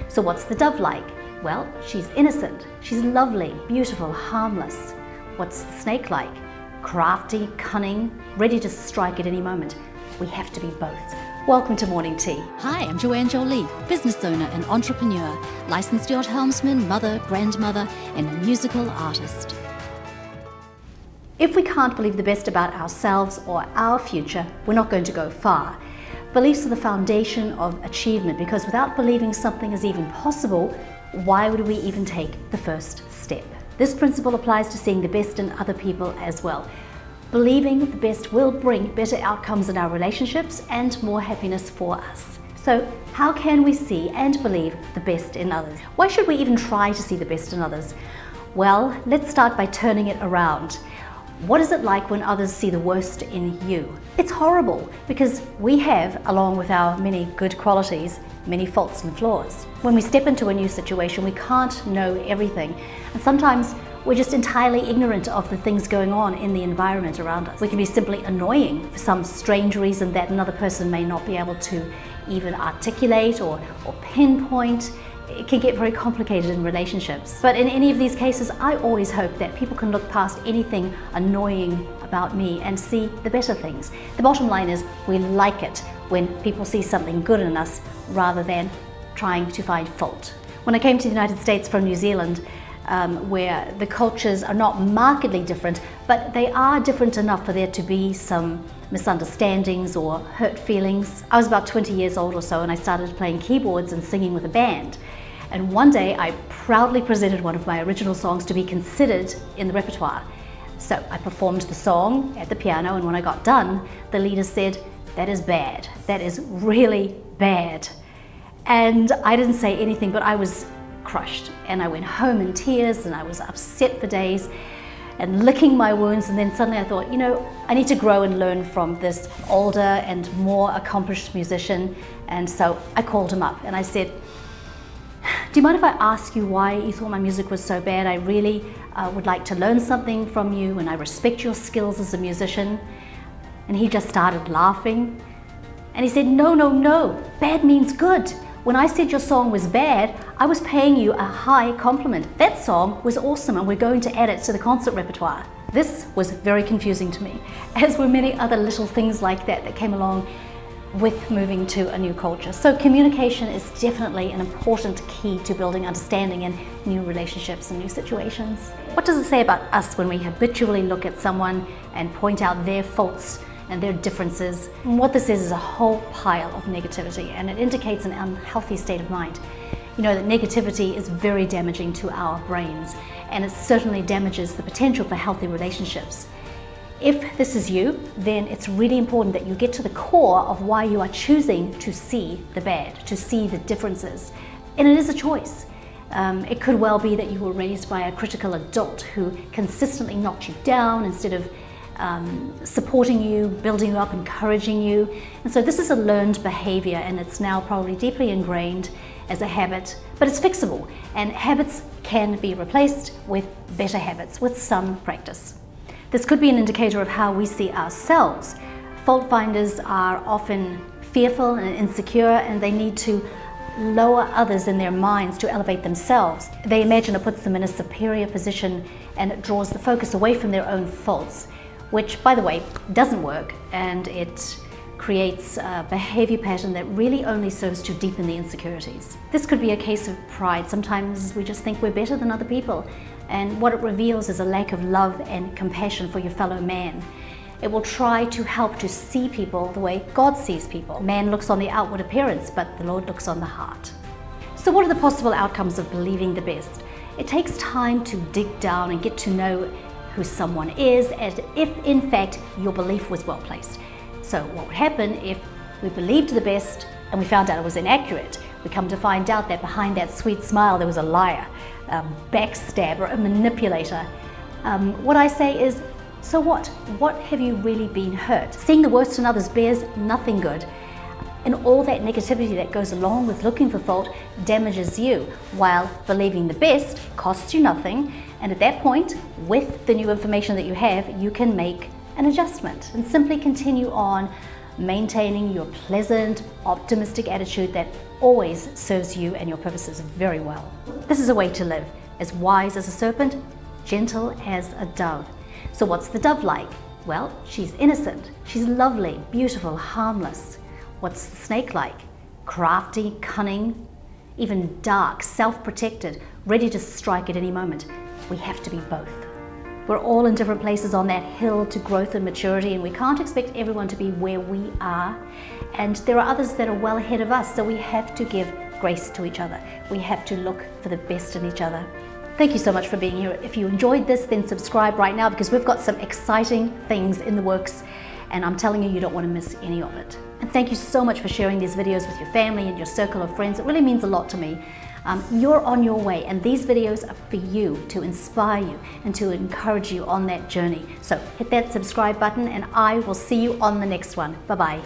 So what's the dove like? Well, she's innocent, she's lovely, beautiful, harmless. What's the snake like? Crafty, cunning, ready to strike at any moment. We have to be both. Welcome to Morning Tea. Hi, I'm Joanne Jolie, business owner and entrepreneur, licensed yacht helmsman, mother, grandmother, and musical artist. If we can't believe the best about ourselves or our future, we're not going to go far. Beliefs are the foundation of achievement, because without believing something is even possible, why would we even take the first step? This principle applies to seeing the best in other people as well. Believing the best will bring better outcomes in our relationships and more happiness for us. So how can we see and believe the best in others? Why should we even try to see the best in others? Well, let's start by turning it around. What is it like when others see the worst in you? It's horrible, because we have, along with our many good qualities, many faults and flaws. When we step into a new situation, we can't know everything, and sometimes we're just entirely ignorant of the things going on in the environment around us. We can be simply annoying for some strange reason that another person may not be able to even articulate or pinpoint. It can get very complicated in relationships. But in any of these cases, I always hope that people can look past anything annoying about me and see the better things. The bottom line is, we like it when people see something good in us rather than trying to find fault. When I came to the United States from New Zealand, where the cultures are not markedly different, but they are different enough for there to be some misunderstandings or hurt feelings. I was about 20 years old or so, and I started playing keyboards and singing with a band. And one day I proudly presented one of my original songs to be considered in the repertoire. So I performed the song at the piano, and when I got done, the leader said, "That is bad. That is really bad." And I didn't say anything, but I was crushed. And I went home in tears, and I was upset for days and licking my wounds. And then suddenly I thought, I need to grow and learn from this older and more accomplished musician. And so I called him up and I said, "Do you mind if I ask you why you thought my music was so bad? I really would like to learn something from you, and I respect your skills as a musician." And he just started laughing. And he said, No, bad means good. When I said your song was bad, I was paying you a high compliment. That song was awesome, and we're going to add it to the concert repertoire. This was very confusing to me, as were many other little things like that came along with moving to a new culture. So communication is definitely an important key to building understanding in new relationships and new situations. What does it say about us when we habitually look at someone and point out their faults and their differences? And what this is a whole pile of negativity, and it indicates an unhealthy state of mind. You know that negativity is very damaging to our brains, and it certainly damages the potential for healthy relationships. If this is you, then it's really important that you get to the core of why you are choosing to see the bad, to see the differences. And it is a choice. It could well be that you were raised by a critical adult who consistently knocked you down instead of supporting you, building you up, encouraging you. And so this is a learned behavior, and it's now probably deeply ingrained as a habit, but it's fixable. And habits can be replaced with better habits with some practice. This could be an indicator of how we see ourselves. Fault finders are often fearful and insecure, and they need to lower others in their minds to elevate themselves. They imagine it puts them in a superior position, and it draws the focus away from their own faults, which, by the way, doesn't work, and it creates a behavior pattern that really only serves to deepen the insecurities. This could be a case of pride. Sometimes we just think we're better than other people, and what it reveals is a lack of love and compassion for your fellow man. It will try to help to see people the way God sees people. Man looks on the outward appearance, but the Lord looks on the heart. So what are the possible outcomes of believing the best? It takes time to dig down and get to know who someone is, and if in fact your belief was well placed. So what would happen if we believed the best and we found out it was inaccurate? We come to find out that behind that sweet smile there was a liar, a backstabber, a manipulator. What I say is, so what? What have you really been hurt? Seeing the worst in others bears nothing good. And all that negativity that goes along with looking for fault damages you, while believing the best costs you nothing. And at that point, with the new information that you have, you can make an adjustment and simply continue on maintaining your pleasant, optimistic attitude that always serves you and your purposes very well. This is a way to live, as wise as a serpent, gentle as a dove. So what's the dove like? Well, she's innocent, she's lovely, beautiful, harmless. What's the snake like? Crafty, cunning, even dark, self-protected, ready to strike at any moment. We have to be both. We're all in different places on that hill to growth and maturity, and we can't expect everyone to be where we are. And there are others that are well ahead of us, so we have to give grace to each other. We have to look for the best in each other. Thank you so much for being here. If you enjoyed this, then subscribe right now, because we've got some exciting things in the works, and I'm telling you, you don't want to miss any of it. And thank you so much for sharing these videos with your family and your circle of friends. It really means a lot to me. You're on your way, and these videos are for you, to inspire you and to encourage you on that journey. So hit that subscribe button, and I will see you on the next one. Bye-bye.